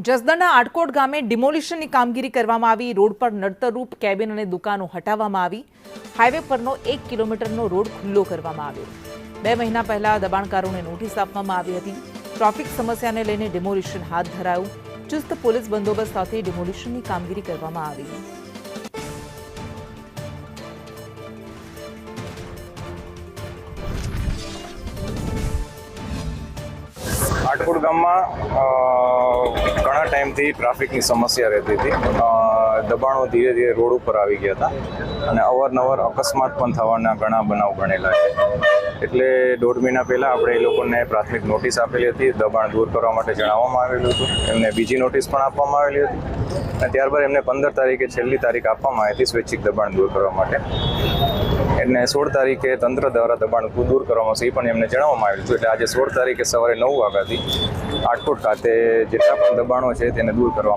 જસદણના આટકોટ ગામે ડિમોલિશનની કામગીરી કરવામાં આવી। રોડ પર નડતરરૂપ કેબિન અને દુકાનો હટાવવામાં આવી। હાઈવે પરનો 1 કિલોમીટરનો રોડ ખુલ્લો કરવામાં આવ્યો। 2 મહિના પહેલા દબાણકારોને નોટિસ આપવામાં આવી હતી। ટ્રાફિક સમસ્યાને લઈને ડિમોલિશન હાથ ધરાયું। ચુસ્ત પોલીસ બંદોબસ્ત સાથે ડિમોલિશનની કામગીરી કરવામાં આવી। આટકોટ ગામમાં ઘણા ટાઈમથી ટ્રાફિકની સમસ્યા રહેતી હતી। દબાણો ધીરે ધીરે રોડ ઉપર આવી ગયા હતા અને અવારનવાર અકસ્માત પણ થવાના ઘણા બનાવ બનેલા છે। એટલે 1.5 મહિના પહેલાં આપણે એ લોકોને પ્રાથમિક નોટિસ આપેલી હતી, દબાણ દૂર કરવા માટે જણાવવામાં આવેલું હતું। એમને બીજી નોટિસ પણ આપવામાં આવેલી હતી અને ત્યારબાદ એમને 15 તારીખે છેલ્લી તારીખ આપવામાં આવી હતી સ્વૈચ્છિક દબાણ દૂર કરવા માટે। એને 16 તારીખે તંત્ર દ્વારા દબાણ દૂર કરવામાં આવશે એ પણ એમને જણાવવામાં આવેલું હતું। એટલે આજે 16 તારીખે સવારે 9 વાગ્યાથી આટકોટ ખાતે જેટલા પણ દબાણો છે તેને દૂર કરવામાં